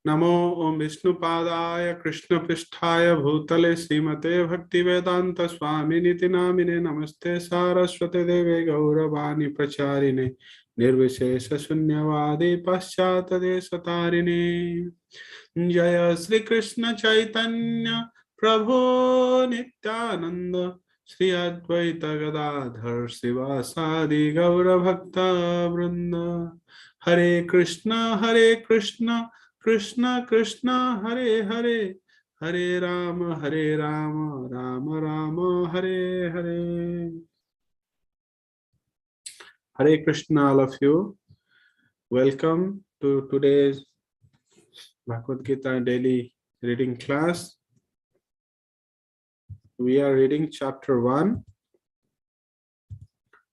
नमो ओम विष्णुपादाय कृष्णपृष्ठाय भूतले श्रीमते भक्तिवेदांत स्वामिनिति नामिने नमस्ते सारस्वते देवे गौरवाणी प्रचारिणे निर्विशेष शून्यवादी पाश्चात देशतारिणे जय श्री कृष्ण चैतन्य प्रभो नित्यानंद श्री अद्वैत गदाधर शिवासादि गौर भक्त वृंद हरे Krishna Krishna Krishna Hare Hare Hare Ram Ram Ram Hare Hare. Hare Krishna, all of you. Welcome to today's Bhagavad Gita daily reading class. We are reading chapter 1,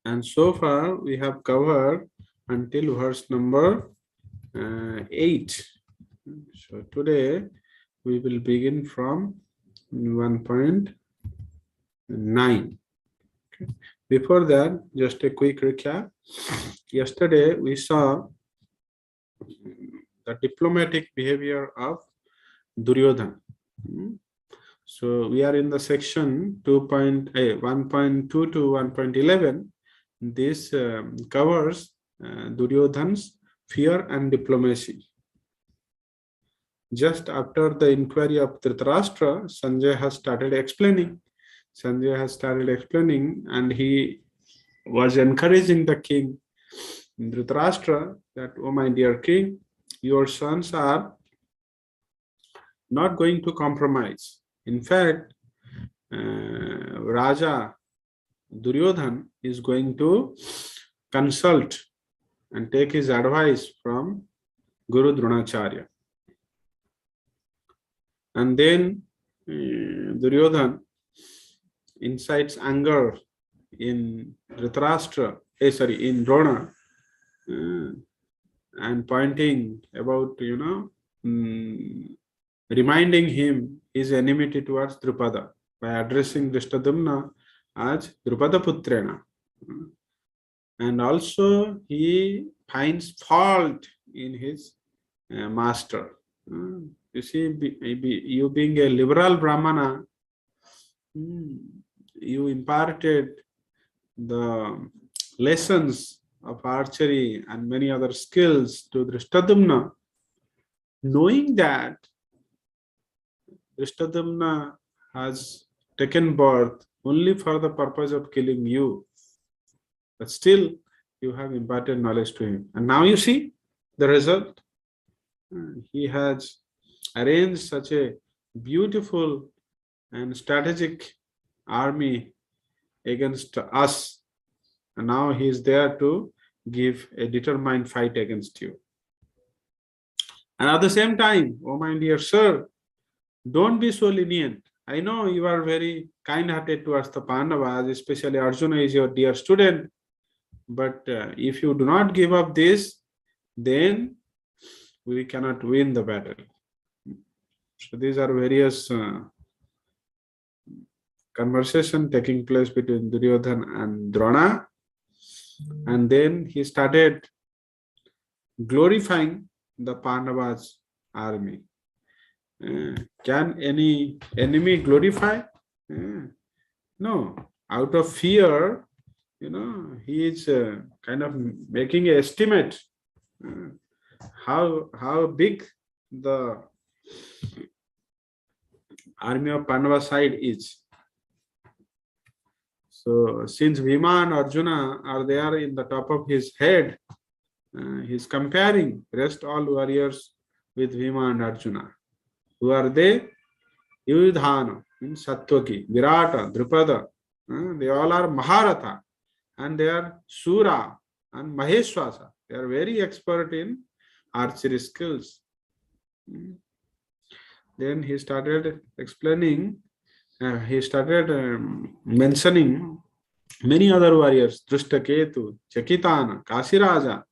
and so far we have covered until verse number 8. So today we will begin from 1.9. Okay. Before that, just a quick recap. Yesterday we saw the diplomatic behavior of Duryodhana. So we are in the section 1.2 to 1.11. This covers Duryodhana's fear and diplomacy. Just after the inquiry of Dhritarashtra, Sanjay has started explaining. And he was encouraging the king Dhritarashtra that, oh my dear king, your sons are not going to compromise. In fact, Raja Duryodhana is going to consult and take his advice from Guru Dronacharya. And then Duryodhana incites anger in Dhritarashtra, in Drona, and pointing about, reminding him his enmity towards Drupada by addressing Drishtadumna as Drupada Putrena. And also he finds fault in his master. You see, you being a liberal Brahmana, you imparted the lessons of archery and many other skills to Drishtadumna, knowing that Drishtadumna has taken birth only for the purpose of killing you. But still, you have imparted knowledge to him. And now you see the result. He has arranged such a beautiful and strategic army against us. And now he is there to give a determined fight against you. And at the same time, oh my dear sir, don't be so lenient. I know you are very kind-hearted towards the Pandavas, especially Arjuna is your dear student. But if you do not give up this, then we cannot win the battle. So these are various conversation taking place between Duryodhana and Drona. And then he started glorifying the Pandavas' army. Can any enemy glorify? No. Out of fear, he is kind of making an estimate how big the army of Pandava side is. So since Bhima and Arjuna are there in the top of his head, he is comparing rest all warriors with Bhima and Arjuna. Who are they? Yudhana, Satvaki, Virata, Drupada. They all are Maharatha, and they are Sura and Maheshwasa. They are very expert in archery skills. Then he started explaining, mentioning many other warriors: Drishtaketu, Chakitana, Kasiraja,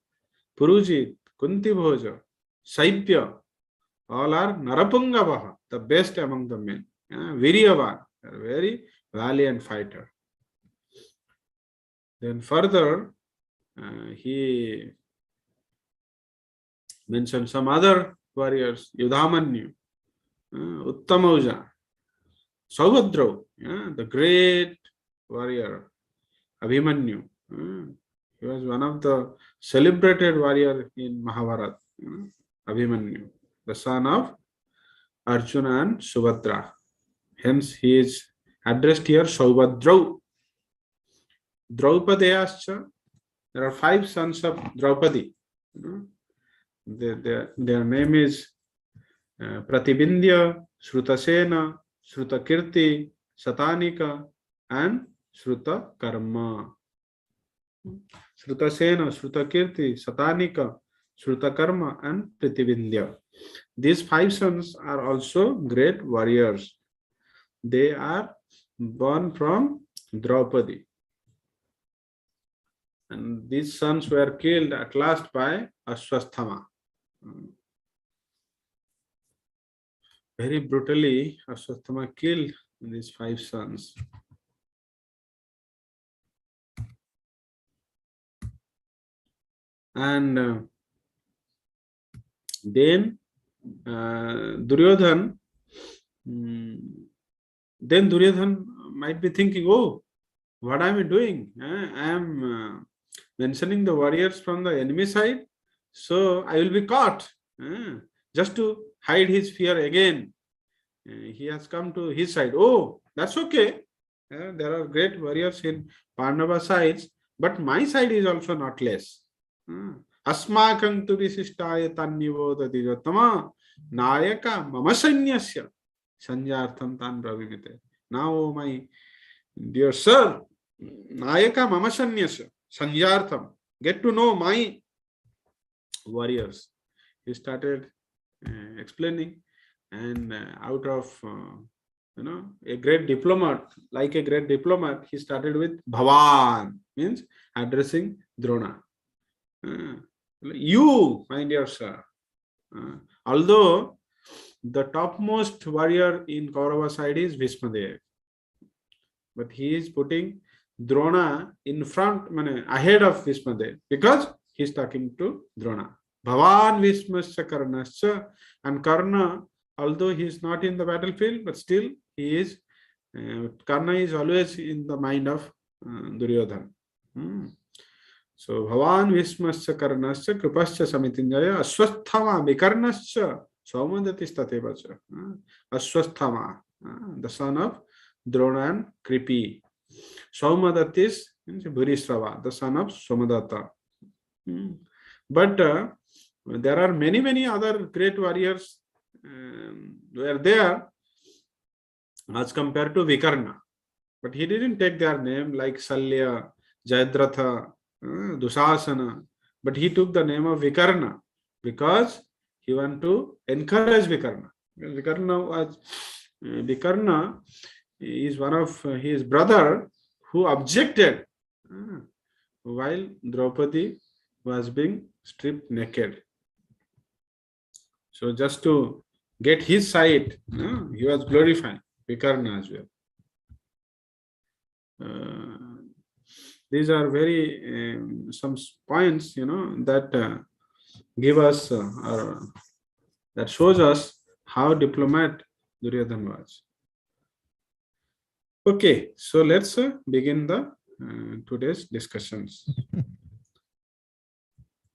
Purujit, Kuntibhoja, Saipya. All are Narapungavaha, the best among the men. Viryavan, a very valiant fighter. Then further, he mentioned some other warriors, Yudhamanyu, Uttamauja, Saubhadra, the great warrior, Abhimanyu. He was one of the celebrated warrior in Mahabharata, Abhimanyu, the son of Arjuna and Subhadra. Hence, he is addressed here Saubhadra. Draupadayascha. There are 5 sons of Draupadi. Their name is Pratibindya, Shrutasena, Shrutakirti, Satanika, and Shrutakarma. Shrutasena, Shrutakirti, Satanika, Shrutakarma, and Pratibindya. These 5 sons are also great warriors. They are born from Draupadi. And these sons were killed at last by Ashwasthama. Very brutally, Ashwasthama killed these 5 sons. And then Duryodhan might be thinking, oh, what am I doing? I am mentioning the warriors from the enemy side, so I will be caught. Just to hide his fear again, he has come to his side. Oh, that's okay. There are great warriors in Pandava sides, but my side is also not less. Asmakam tu visishtaya tannivodati jottama nayaka mama sanyasya sanjartham tan pravivite. Now, my dear sir, nayaka mama sanyasya sanjartham, get to know my warriors. He started explaining, and out of a great diplomat, like a great diplomat, he started with Bhavan, means addressing Drona. You, my dear sir, although the topmost warrior in Kaurava side is Bhishmadev, but he is putting Drona in front, ahead of Bhishmadev, because he is talking to Drona. Bhavan Vishmasya Karnasya, and Karna, although he is not in the battlefield, but still he is, Karna is always in the mind of Duryodhana. So Bhavan Vishmasya Karnasya Kripasya Samitinjaya Ashwasthama Vikarnasya Saumadati Statevacha. Ashwasthama, the son of Drona and Kripi. Saumadatis means Bhurisrava, the son of Somadatta. But there are many other great warriors were there as compared to Vikarna. But he didn't take their name like Salya, Jayadratha, Dusasana. But he took the name of Vikarna because he wanted to encourage Vikarna. Vikarna is one of his brother who objected while Draupadi was being stripped naked. So just to get his side, he was glorifying Vikarna as well. These are very some points, that give us or that shows us how diplomat Duryodhana was. Okay, so let's begin the today's discussions.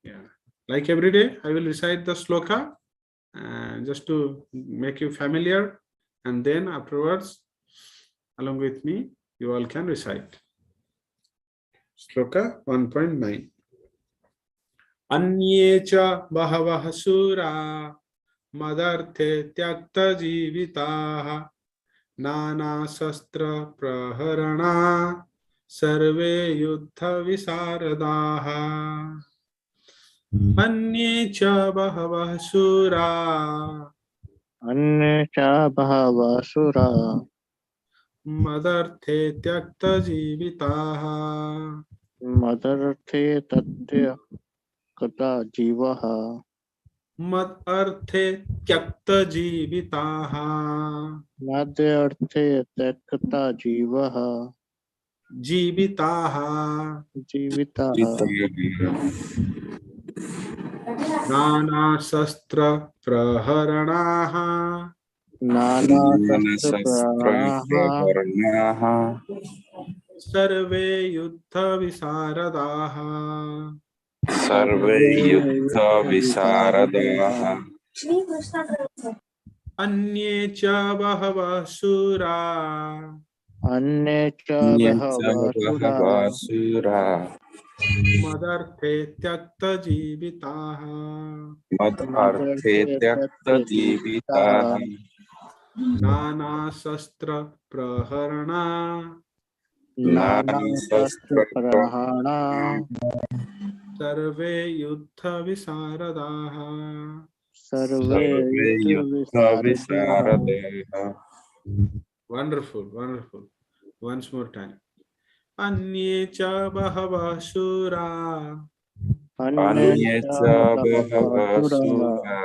Yeah, like every day, I will recite the sloka just to make you familiar, and then afterwards, along with me, you all can recite. Sloka 1.9. Anye cha bahavaha sura madarte tyakta jivitaha nana sastra praharana sarve yuddha visaradaha. Anye cha bahavaha sura madarte tyakta jivitaha Madarthe tatyakta jivaha. Madarthe tyakta jivitaha. Madarthe tatyakta jivaha. Jivitaha. Jivitaha. नाना शस्त्र प्रहरणाः नानाशस्त्रप्रहरणाः नानाशस्त्रप्रहरणाः सर्वे युद्ध विशारदाः सर्वे सर्वे युद्धविशारदाः युद्धविशारदाः अन्ये च बहवः शूरा अन्ये च अन्ये च बहवः सुरा बहवः शूरा मदर्थे त्यक्तजीविताः मदर्थे मदर्थे त्यक्तजीविताः त्यक्तजीविताः नानाशस्त्र प्रहरणा नानाशस्त्रप्रहरणाः सर्वे युद्ध विशारदाः सर्वे सर्वे युद्धविशारदाः युद्धविशारदाः Wonderful, wonderful. Once more time. अन्ये च बहवः शूरा अन्ये अन्ये च च बहवः बहवः सुरा शूरा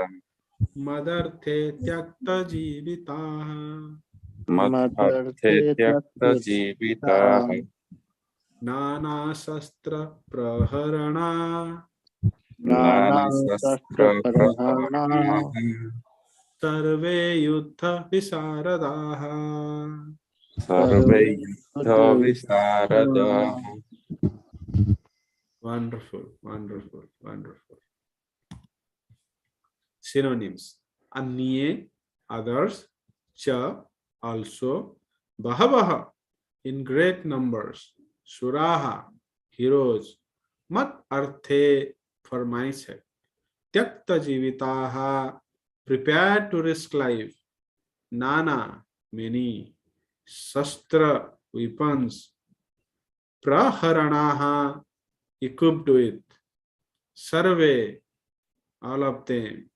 मदर्थे त्यक्तजीविताः मदर्थे मदर्थे त्यक्तजीविताः त्यक्तजीविताः नानाशस्त्र प्रहरणा नानाशस्त्रप्रहरणाः नानाशस्त्रप्रहरणाः सर्वे युद्ध विशारदाः सर्वे सर्वे युद्धविशारदाः युद्धविशारदाः Wonderful, wonderful, wonderful. Synonyms. अन्ये, others, cha, also, bahavaha, in great numbers, suraha, heroes, mat arthe, for my sake, tyakta jivitaha, prepared to risk life, nana, many, shastra, weapons, praharanaha, equipped with, sarve, all of them,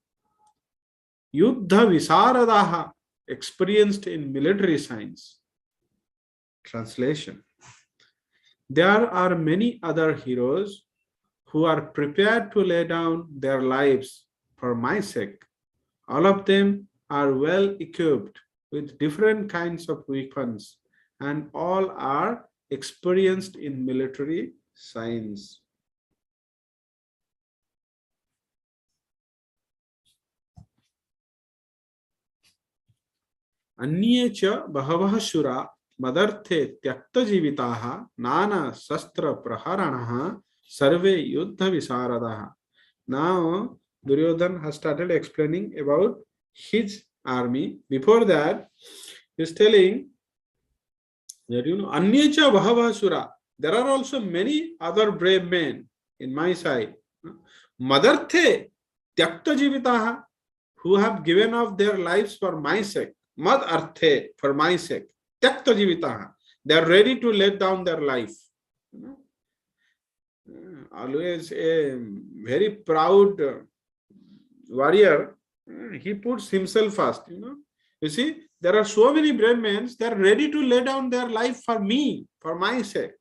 yuddha visaradaha, experienced in military science. Translation. There are many other heroes who are prepared to lay down their lives for my sake. All of them are well equipped with different kinds of weapons, and all are experienced in military science. अन्ये च बहवः शूरा मदर्थे त्यक्तजीविताः नाना शस्त्र प्रहरणः सर्वे युद्ध विशारदाः. Now Duryodhan has started explaining about his army. Before that, he is telling that अन्ये च बहवः शूरा, there are also many other brave men in my side. मदर्थे त्यक्तजीविताः, who have given up their lives for my sake. Mad arthe, for my sake. Tyakta jivitaha, they are ready to let down their life. Always a very proud warrior, he puts himself first. You see, there are so many brave men, they are ready to lay down their life for me, for my sake.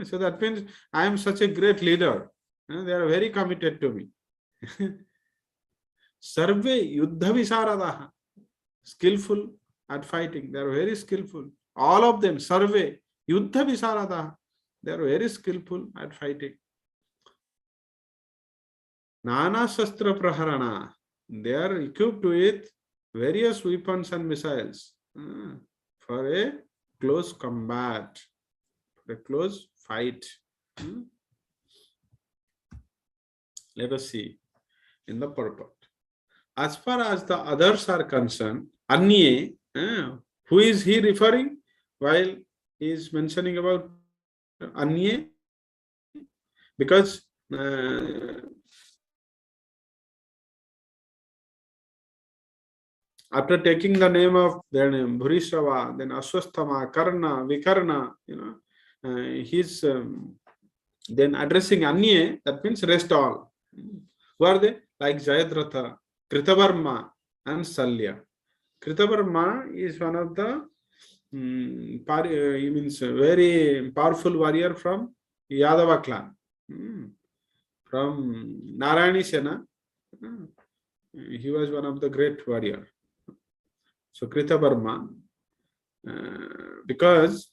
So that means I am such a great leader. They are very committed to me. Sarve yuddha visaradaha, skillful at fighting. They are very skillful. All of them, sarve yuddha visaradaha, they are very skillful at fighting. Nana shastra praharana, they are equipped with various weapons and missiles for a close combat, for a close fight. Let us see in the purport. As far as the others are concerned, Anye, who is he referring while he is mentioning about Anye? Because after taking the name of their name, Bhurishrava, then Ashwasthama, Karna, Vikarna, he's then addressing Anye, that means rest all. Who are they? Like Jayadratha, Kritavarma, and Salya. Kritavarma is one of the he means a very powerful warrior from Yadava clan, from Narayani Sena. He was one of the great warrior. So Kritavarma, because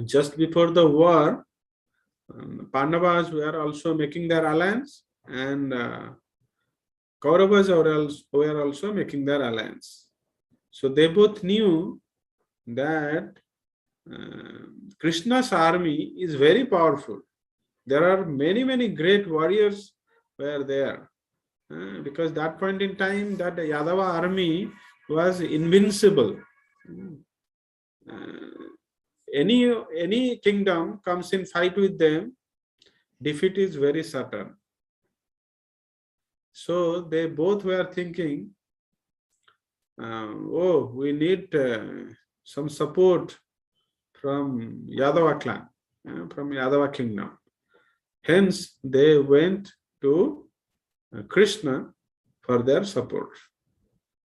just before the war, Pandavas were also making their alliance and Kauravas were also making their alliance. So they both knew that Krishna's army is very powerful. There are many great warriors were there. Because that point in time, that Yadava army was invincible. Any kingdom comes in fight with them, defeat is very certain. So they both were thinking, oh, we need some support from Yadava clan, from Yadava kingdom. Hence, they went to Krishna for their support.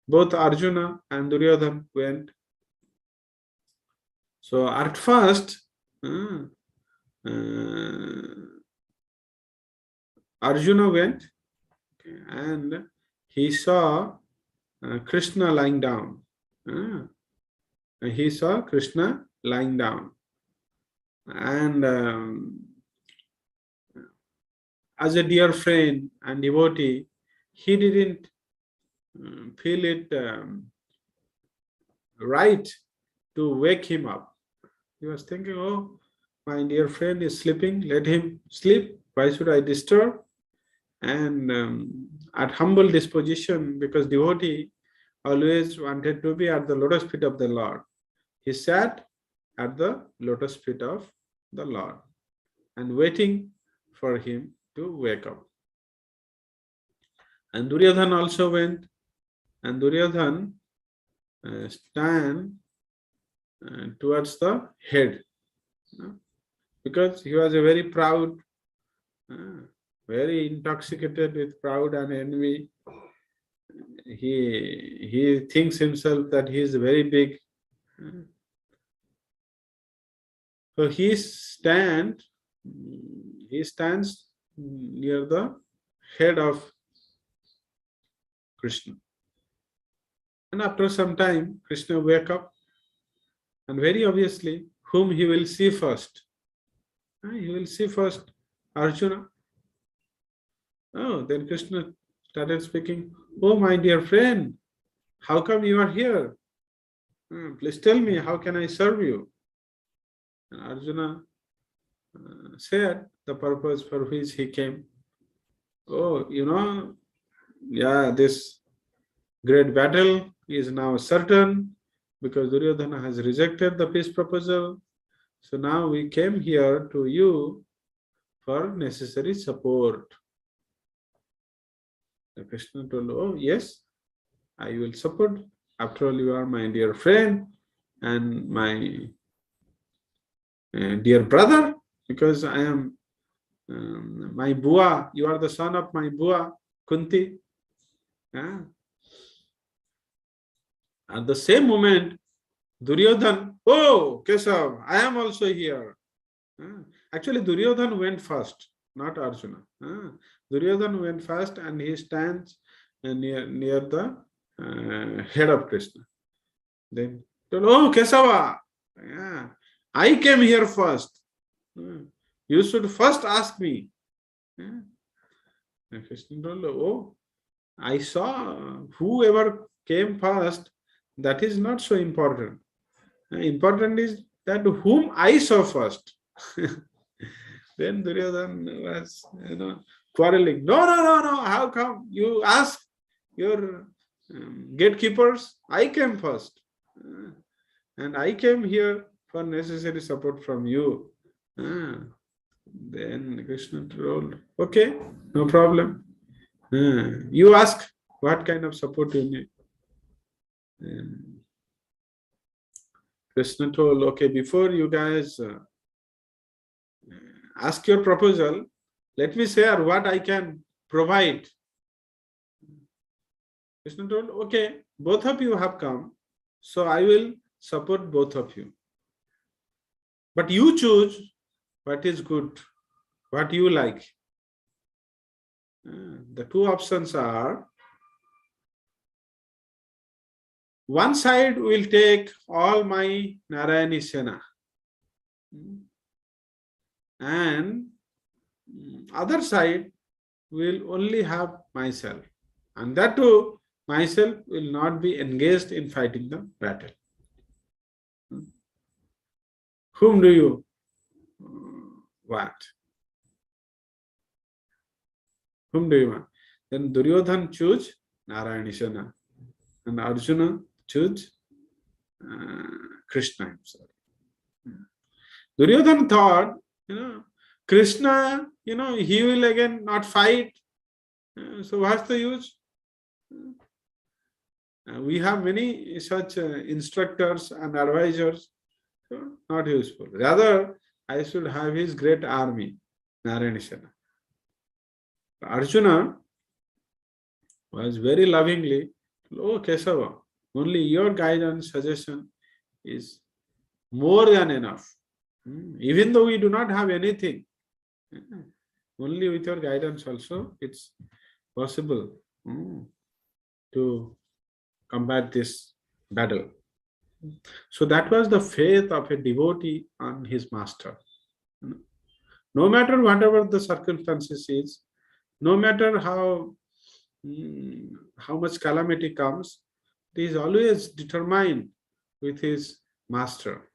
Both Arjuna and Duryodhana went. So at first, Arjuna went and he saw Krishna lying down. He saw Krishna lying down. And as a dear friend and devotee, he didn't feel it right to wake him up. He was thinking, oh, my dear friend is sleeping, let him sleep. Why should I disturb? And at humble disposition, because devotee always wanted to be at the lotus feet of the Lord, he sat at the lotus feet of the Lord and waiting for him to wake up. And Duryodhana also went, and Duryodhana stand towards the head, because he was a very proud, very intoxicated with pride and envy. He thinks himself that he is very big. So he stands near the head of Krishna. And after some time, Krishna wake up, and very obviously, whom he will see first? He will see first Arjuna. Oh, then Krishna started speaking. Oh, my dear friend, how come you are here? Please tell me, how can I serve you? And Arjuna said the purpose for which he came. Oh, yeah, this great battle is now certain because Duryodhana has rejected the peace proposal. So now we came here to you for necessary support. The Krishna told, oh yes, I will support. After all, you are my dear friend and my dear brother, because I am my Bua, you are the son of my Bua, Kunti. At the same moment, Duryodhana, oh, Kesav, I am also here. Actually, Duryodhana went first, not Arjuna. Duryodhana went first and he stands near the head of Krishna. Then, oh, Kesava, I came here first. You should first ask me. And Krishna told, oh, I saw whoever came first, that is not so important. Important is that whom I saw first. Then Duryodhana was, quarreling. No. How come you ask your gatekeepers? I came first, and I came here for necessary support from you. Then Krishna told, okay, no problem. You ask what kind of support you need. Krishna told, okay, before you guys ask your proposal, let me share what I can provide. Krishna told, okay, both of you have come, so I will support both of you. But you choose what is good, what you like. The two options are, one side will take all my Narayani Sena, and other side will only have myself. And that too, myself will not be engaged in fighting the battle. Whom do you want? Whom do you want? Then Duryodhan choose Narayana and Arjuna choose Krishna himself. Duryodhan thought, Krishna, he will again not fight. So what's the use? We have many such instructors and advisors. So not useful. Rather, I should have his great army, Narayana. Arjuna was very lovingly, oh Kesava, only your guidance, suggestion is more than enough. Even though we do not have anything, only with your guidance also it's possible to combat this battle. So that was the faith of a devotee on his master. No matter whatever the circumstances is, no matter how much calamity comes, he is always determined with his master,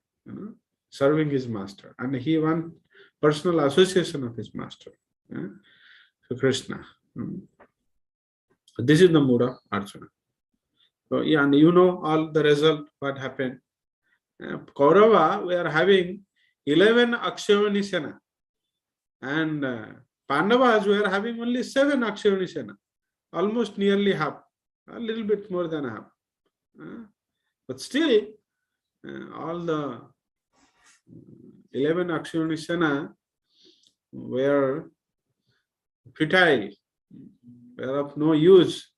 serving his master, and he wants personal association of his master. So Krishna. This is the mood of Arjuna. So, yeah, and you know all the result, what happened. Kaurava, we are having 11 Akshayani Sena, and Pandavas, we are having only 7 Akshayani Sena, almost nearly half, a little bit more than half. But still, all the 11 Akshayani Sena were futile, were of no use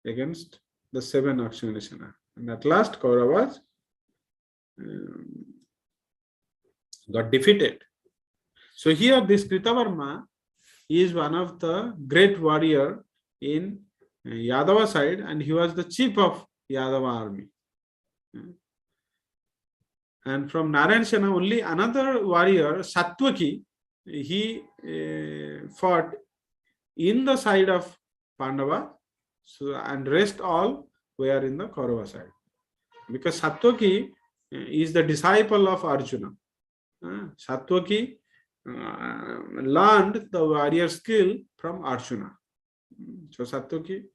against the 7 Akshayani Sena. And at last, Kauravas got defeated. So here, this Kritavarma is one of the great warrior in Yadava side, and he was the chief of Yadava army. And from Narayan Sena, only another warrior, Satvaki, he fought in the side of Pandava, so, and rest all were in the Kaurava side. Because Satvaki is the disciple of Arjuna. Satvaki learned the warrior skill from Arjuna. So Satvaki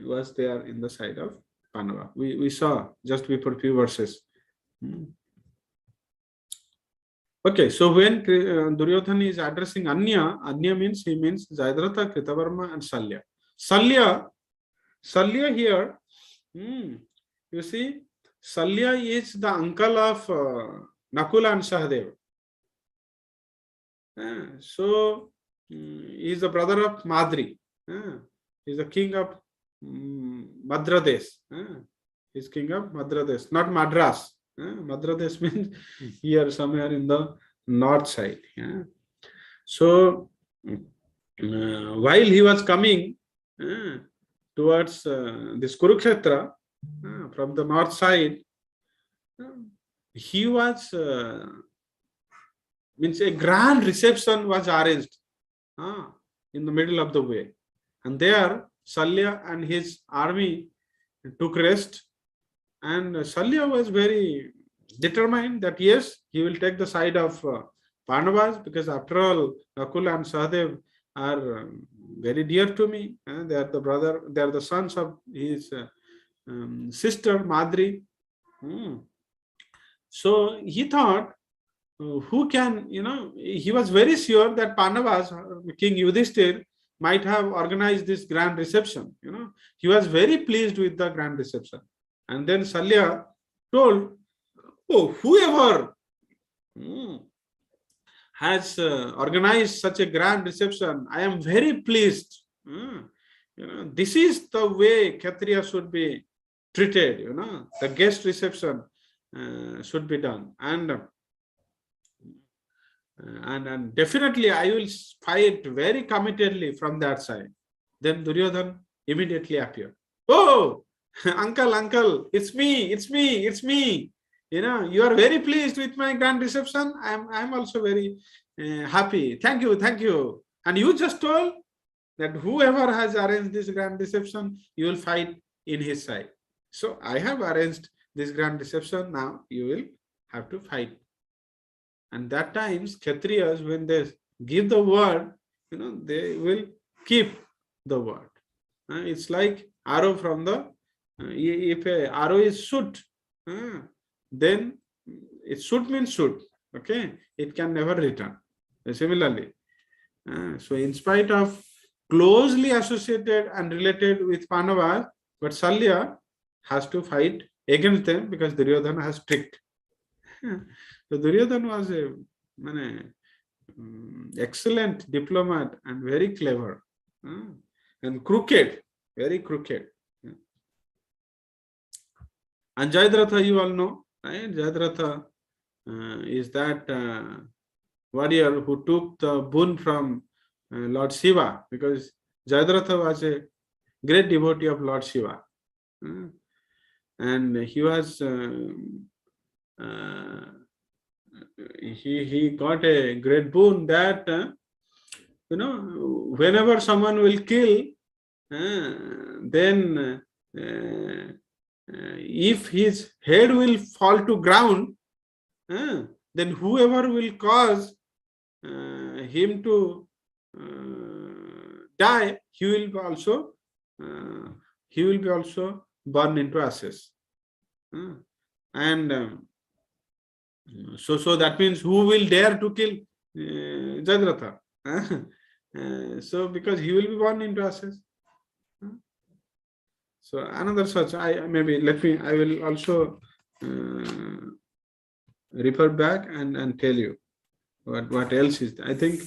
was there in the side of Pandava. We saw just before few verses. Okay, so when Duryodhana is addressing Anya means he means Jayadratha, Kritavarma, and Salya. Salya here, you see, Salya is the uncle of Nakula and Sahadeva. So he is the brother of Madri. He is the king of Madradesh. He is king of Madradesh, not Madras. Madradesh means here somewhere in the north side. So while he was coming towards this Kurukshetra from the north side, he was means a grand reception was arranged in the middle of the way, and there Salya and his army took rest. And Salya was very determined that yes, he will take the side of Pandavas, because after all, Nakula and Sahadev are very dear to me. They are the sons of his sister Madri. So he thought, who can, he was very sure that Pandavas, King Yudhishthir, might have organized this grand reception. He was very pleased with the grand reception. And then Salya told, oh, whoever has organized such a grand reception, I am very pleased. This is the way Kshatriya should be treated. The guest reception should be done. And definitely I will fight very committedly from that side. Then Duryodhana immediately appeared. Oh, uncle, it's me. You are very pleased with my grand reception. I'm also very happy. Thank you. And you just told that whoever has arranged this grand reception, you will fight in his side. So I have arranged this grand reception, now you will have to fight. And that times Kshatriyas, when they give the word, they will keep the word. It's like arrow from the, if a arrow is shoot, then it shoot means shoot. Okay, it can never return. Similarly, so in spite of closely associated and related with Pandavas, but Salya has to fight against them because Duryodhana has tricked. So Duryodhana was a excellent diplomat and very clever, and crooked, very crooked. And Jayadratha, you all know, right? Jayadratha is that warrior who took the boon from Lord Shiva, because Jayadratha was a great devotee of Lord Shiva. And he was he got a great boon that whenever someone will kill, then if his head will fall to ground, then whoever will cause him to die, he will be also burned into ashes. And so that means who will dare to kill Jayadratha? So because he will be burned into ashes. So another such, I will also refer back and tell you what else is. I think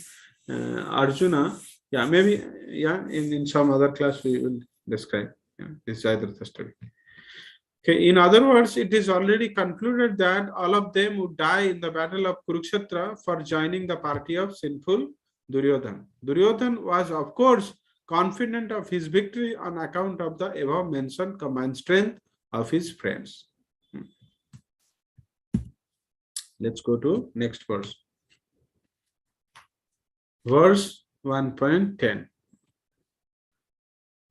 Arjuna, in some other class we will describe this Jayadratha story. Okay, in other words, it is already concluded that all of them would die in the battle of Kurukshetra for joining the party of sinful Duryodhana. Duryodhana was, of course, confident of his victory on account of the above mentioned combined strength of his friends. Let's go to next verse. Verse 1.10.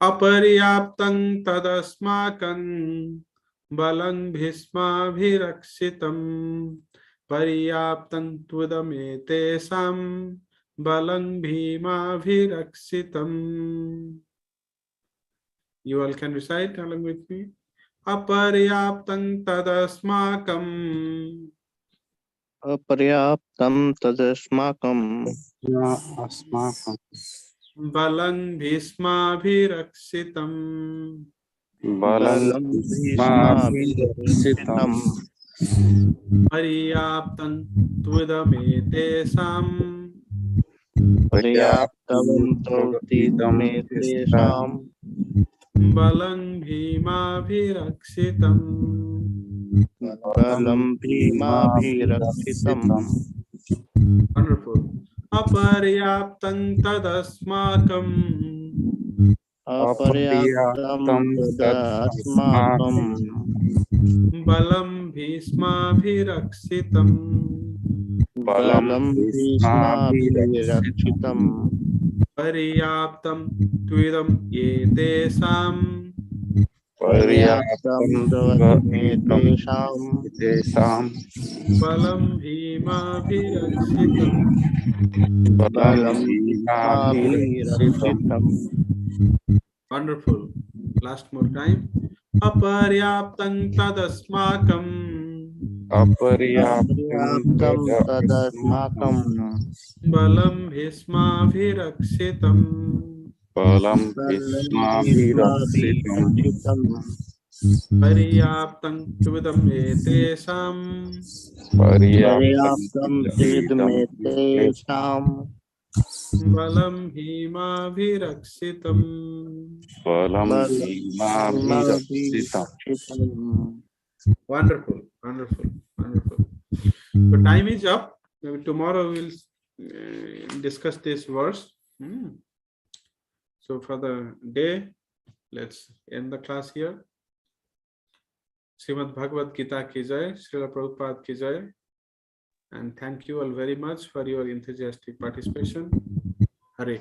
Aparyaptang tadasmakang balang bhismabhirakshitam paryaptang tvudamete balang bhimabhirakshitam. You all can recite along with me. Aparyaptang tadasmakam. Aparyaptam tadasmakam अस्माकं Balang bhismabhirakshitam बलं भीष्माभिरक्षितं paryaptang tvudamete पर्याप्तं तोतिदमेतेषां balang bhimabhirakshitam बलं भीमाभिरक्षितम्. Wonderful. Aparyaptang tadasmakam अपर्याप्तं तदस्माकं balam bhismabhirakshitam बलं भीष्माभिरक्षितम्. paryaptam tvudam etesam पर्याप्तं तदमेतेषां तेषां balam bhimabhirakshitam. बलं भीष्माभिरक्षितम्. Wonderful. Last more time. Aparyaptang tadasmakam पर्याप्तं तदस्माकं balam bhismabhirakshitam बलं भीष्माभिरक्षितं paryaptang tvudam etesam पर्याप्तं तेषां balam bhimabhirakshitam. बलं भीष्माभिरक्षितं. Wonderful, wonderful, wonderful. So time is up. Maybe tomorrow we'll discuss this verse. So for the day, let's end the class here. Srimad Bhagavad Gita ki jai, Srila Prabhupada ki jai. And thank you all very much for your enthusiastic participation. Hare